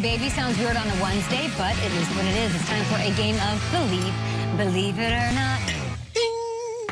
Baby sounds weird on a Wednesday, but it is what it is. It's time for a game of Believe It or Not.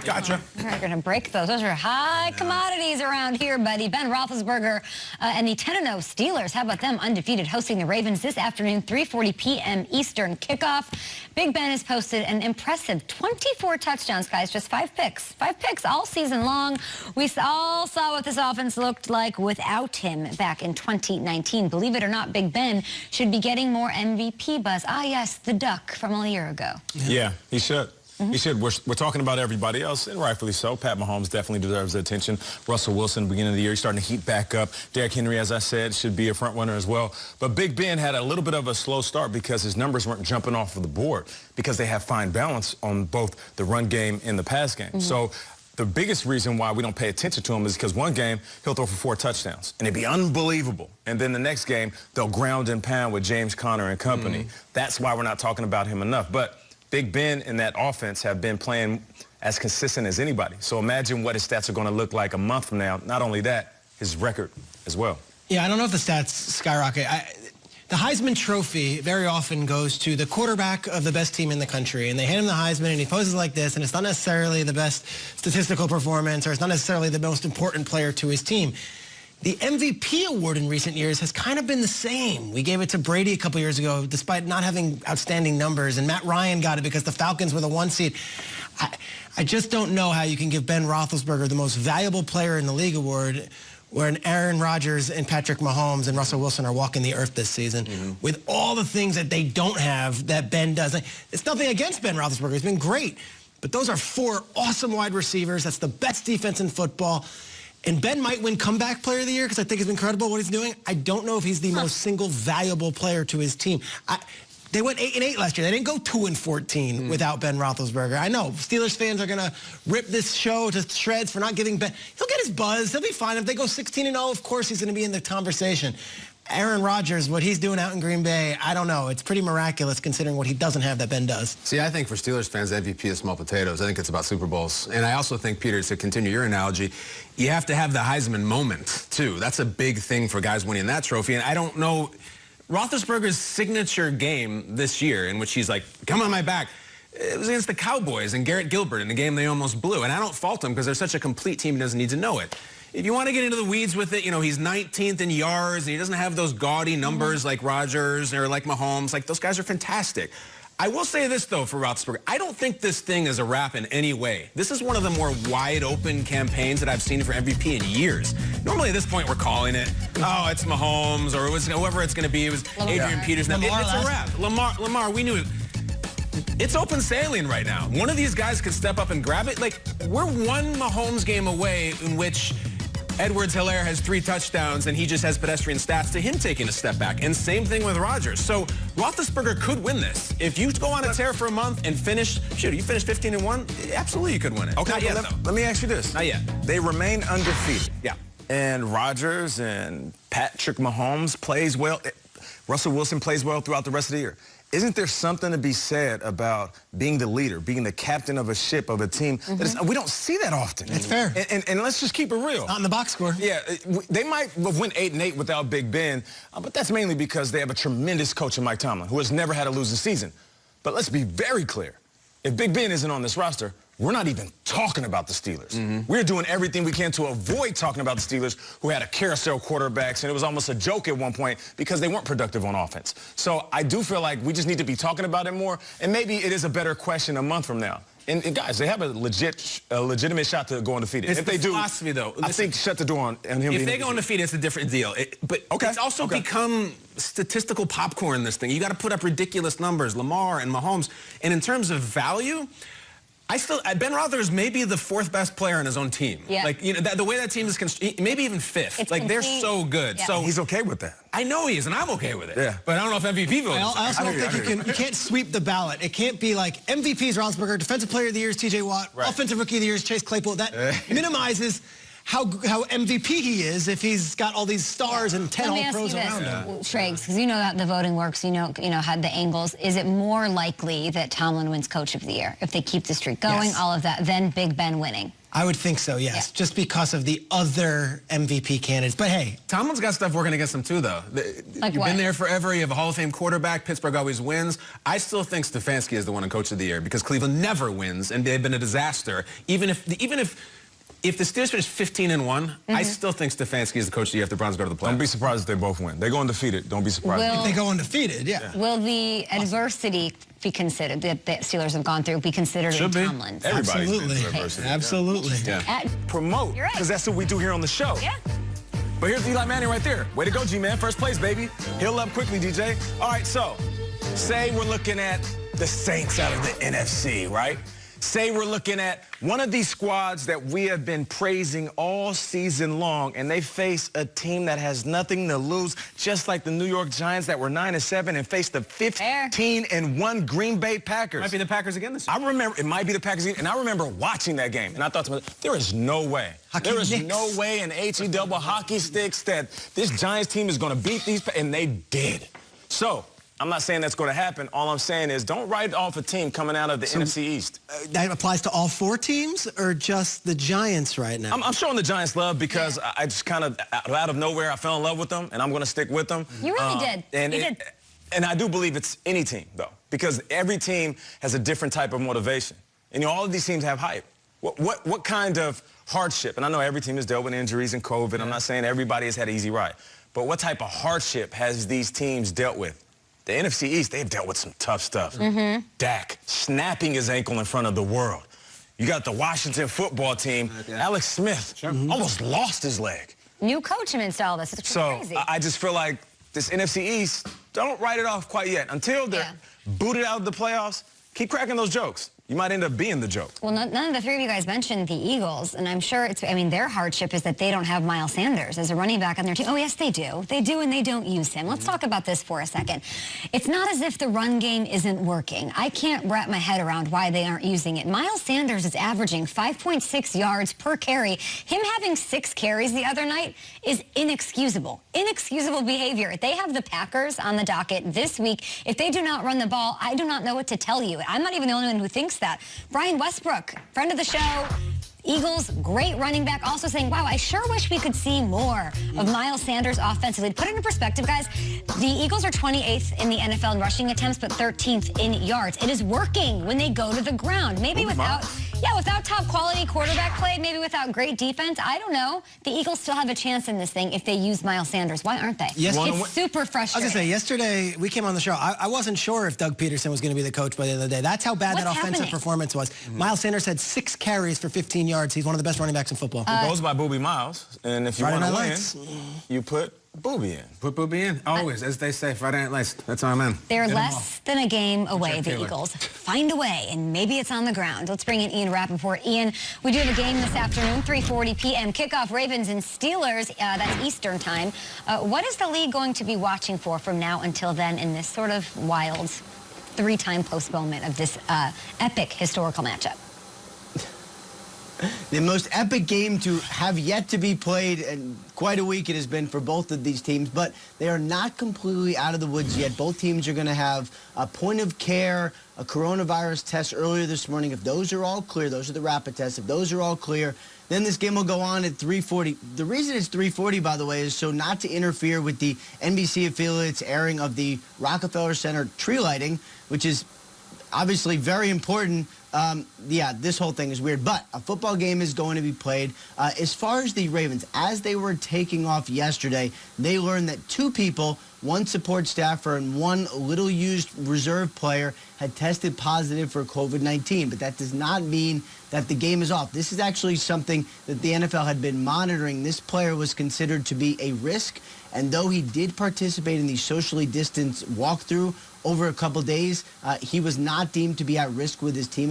Gotcha. We're going to break those. Those are high commodities around here, buddy. Ben Roethlisberger and the 10-0 Steelers. How about them? Undefeated, hosting the Ravens this afternoon, 3:40 p.m. Eastern kickoff. Big Ben has posted an impressive 24 touchdowns, guys. Just 5 picks. 5 picks all season long. We all saw what this offense looked like without him back in 2019. Believe it or not, Big Ben should be getting more MVP buzz. Ah, yes, the duck from a year ago. Yeah, he should. He should. We're talking about everybody else, and rightfully so. Pat Mahomes definitely deserves the attention. Russell Wilson, beginning of the year, he's starting to heat back up. Derrick Henry, as I said, should be a front runner as well. But Big Ben had a little bit of a slow start because his numbers weren't jumping off of the board because they have fine balance on both the run game and the pass game. So the biggest reason why we don't pay attention to him is because one game, he'll throw for 4 touchdowns, and it'd be unbelievable. And then the next game, they'll ground and pound with James Conner and company. That's why we're not talking about him enough. But Big Ben and that offense have been playing as consistent as anybody. So imagine what his stats are going to look like a month from now. Not only that, his record as well. Yeah, I don't know if the stats skyrocket. The Heisman Trophy very often goes to the quarterback of the best team in the country, and they hand him the Heisman, and he poses like this, and it's not necessarily the best statistical performance, or it's not necessarily the most important player to his team. The MVP award in recent years has kind of been the same. We gave it to Brady a couple years ago, despite not having outstanding numbers, and Matt Ryan got it because the Falcons were the 1 seed. I just don't know how you can give Ben Roethlisberger the most valuable player in the league award when Aaron Rodgers and Patrick Mahomes and Russell Wilson are walking the earth this season with all the things that they don't have that Ben does. It's nothing against Ben Roethlisberger. He's been great. But those are 4 awesome wide receivers. That's the best defense in football. And Ben might win comeback player of the year because I think it's incredible what he's doing. I don't know if he's the most single valuable player to his team. They went 8-8 last year. They didn't go 2-14 without Ben Roethlisberger. I know Steelers fans are going to rip this show to shreds for not giving Ben. He'll get his buzz. He'll be fine. If they go 16-0, of course he's going to be in the conversation. Aaron Rodgers, what he's doing out in Green Bay, I don't know. It's pretty miraculous considering what he doesn't have that Ben does. See, I think for Steelers fans, MVP is small potatoes. I think it's about Super Bowls. And I also think, Peter, to continue your analogy, you have to have the Heisman moment, too. That's a big thing for guys winning that trophy. And I don't know, Roethlisberger's signature game this year, in which he's like, come on my back, it was against the Cowboys and Garrett Gilbert in a game they almost blew. And I don't fault him because they're such a complete team, he doesn't need to know it. If you want to get into the weeds with it, you know, he's 19th in yards, and he doesn't have those gaudy numbers like Rodgers or like Mahomes. Like, those guys are fantastic. I will say this, though, for Roethlisberger. I don't think this thing is a wrap in any way. This is one of the more wide-open campaigns that I've seen for MVP in years. Normally, at this point, we're calling it, oh, it's Mahomes, or it was whoever it's going to be. It was Adrian Peterson. It's a wrap. Lamar, we knew it. It's open sailing right now. One of these guys could step up and grab it. Like, we're one Mahomes game away in which Edwards-Helaire has 3 touchdowns, and he just has pedestrian stats to him taking a step back. And same thing with Rodgers. So Roethlisberger could win this. If you go on a tear for a month and finish, you finish 15-1, absolutely you could win it. Okay, Not yet, let me ask you this. Not yet. They remain undefeated. Yeah. And Rodgers and Patrick Mahomes plays well. Russell Wilson plays well throughout the rest of the year. Isn't there something to be said about being the leader, being the captain of a ship, of a team? We don't see that often. It's fair. And let's just keep it real. Not in the box score. Yeah, they might have went 8-8 without Big Ben, but that's mainly because they have a tremendous coach in Mike Tomlin, who has never had a losing season. But let's be very clear. If Big Ben isn't on this roster, we're not even talking about the Steelers. We're doing everything we can to avoid talking about the Steelers, who had a carousel quarterbacks, and it was almost a joke at one point because they weren't productive on offense. So I do feel like we just need to be talking about it more, and maybe it is a better question a month from now. And guys, they have a legitimate shot to go undefeated. It's if they do, philosophy, though. I think shut the door on him. If they go undefeated, it's a different deal. But it's also become statistical popcorn, this thing. You got to put up ridiculous numbers, Lamar and Mahomes. And in terms of value, Ben Roethlisberger may be the 4th best player on his own team. Yeah. Like, you know, the way that team is constructed, maybe even 5th. Like, they're so good. Yeah. So he's okay with that. I know he is, and I'm okay with it. Yeah. But I don't know if MVP votes. I also don't think you can't sweep the ballot. It can't be like MVP is Roethlisberger, Defensive Player of the Year is T.J. Watt, Offensive Rookie of the Year is Chase Claypool. That minimizes how MVP he is if he's got all these stars and 10 All-Pros around him. Schrags, because you know how the voting works, you know how the angles. Is it more likely that Tomlin wins Coach of the Year if they keep the streak going, all of that, than Big Ben winning? I would think so, yes, just because of the other MVP candidates. But hey, Tomlin's got stuff working against him too, though. Like You've what? been there forever. You have a Hall of Fame quarterback. Pittsburgh always wins. I still think Stefanski is the one in Coach of the Year because Cleveland never wins, and they've been a disaster. Even if the Steelers finish 15-1, I still think Stefanski is the Coach of the Year if the Browns go to the playoffs. Don't be surprised if they both win. They go undefeated. Don't be surprised. if they go undefeated, yeah. Will the adversity be considered, that the Steelers have gone through, be considered in Tomlin's? Everybody's been Absolutely. through adversity. Absolutely. Yeah. Promote, You're right. because that's what we do here on the show. Yeah. But here's Eli Manning right there. Way to go, G-Man. First place, baby. Heal up quickly, DJ. All right, so say we're looking at the Saints out of the NFC, right? Say we're looking at one of these squads that we have been praising all season long, and they face a team that has nothing to lose, just like the New York Giants that were 9-7 and faced the 15-1 Green Bay Packers. Might be the Packers again this year. I remember, it might be the Packers again, and I remember watching that game, and I thought to myself, there is no way. There is no way in HE double hockey sticks that this Giants team is going to beat these, and they did. So, I'm not saying that's going to happen. All I'm saying is don't write off a team coming out of the NFC East. That applies to all 4 teams or just the Giants right now? I'm showing the Giants love because I just kind of, out of nowhere, I fell in love with them, and I'm going to stick with them. You really did. And You did. And I do believe it's any team, though, because every team has a different type of motivation. And, you know, all of these teams have hype. What kind of hardship? And I know every team has dealt with injuries and COVID. I'm not saying everybody has had an easy ride. But what type of hardship has these teams dealt with? The NFC East, they've dealt with some tough stuff. Dak snapping his ankle in front of the world. You got the Washington football team. Alex Smith almost lost his leg. New coach amidst all this. It's crazy. I just feel like this NFC East, don't write it off quite yet. Until they're booted out of the playoffs, keep cracking those jokes. You might end up being the joke. Well, none of the 3 of you guys mentioned the Eagles, and I'm sure their hardship is that they don't have Miles Sanders as a running back on their team. Oh, yes, they do. They do, and they don't use him. Let's talk about this for a second. It's not as if the run game isn't working. I can't wrap my head around why they aren't using it. Miles Sanders is averaging 5.6 yards per carry. Him having 6 carries the other night is inexcusable. Inexcusable behavior. They have the Packers on the docket this week. If they do not run the ball, I do not know what to tell you. I'm not even the only one who thinks that. Brian Westbrook, friend of the show, Eagles, great running back, also saying, wow, I sure wish we could see more of Miles Sanders offensively. To put it in perspective, guys, the Eagles are 28th in the NFL in rushing attempts, but 13th in yards. It is working when they go to the ground. Maybe without top quality quarterback play, maybe without great defense. I don't know. The Eagles still have a chance in this thing if they use Miles Sanders. Why aren't they? Yes. It's super frustrating. I was going to say, yesterday we came on the show. I wasn't sure if Doug Peterson was going to be the coach by the end of the day. That's how bad that offensive performance was. Miles Sanders had 6 carries for 15 yards. He's one of the best running backs in football. It goes by Booby Miles, and if you want to win, you put Booby in. Put Booby in. Always, as they say, Friday Night Lights. That's all I'm in. They're less than a game away, the Eagles. Find a way, and maybe it's on the ground. Let's bring in Ian Rappaport. Ian, we do have a game this afternoon, 3:40 p.m. Kickoff, Ravens and Steelers. That's Eastern time. What is the league going to be watching for from now until then in this sort of wild 3-time postponement of this epic historical matchup? The most epic game to have yet to be played, and quite a week it has been for both of these teams, but they are not completely out of the woods yet. Both teams are going to have a point of care, a coronavirus test earlier this morning. If those are all clear, those are the rapid tests. If those are all clear, then this game will go on at 3:40. The reason it's 3:40, by the way, is so not to interfere with the NBC affiliates airing of the Rockefeller Center tree lighting, which is obviously very important. Yeah, this whole thing is weird, but a football game is going to be played. As far as the Ravens, as they were taking off yesterday, they learned that 2 people, 1 support staffer and 1 little-used reserve player, had tested positive for COVID-19, but that does not mean that the game is off. This is actually something that the NFL had been monitoring. This player was considered to be a risk, and though he did participate in the socially distanced walkthrough over a couple days, he was not deemed to be at risk with his team.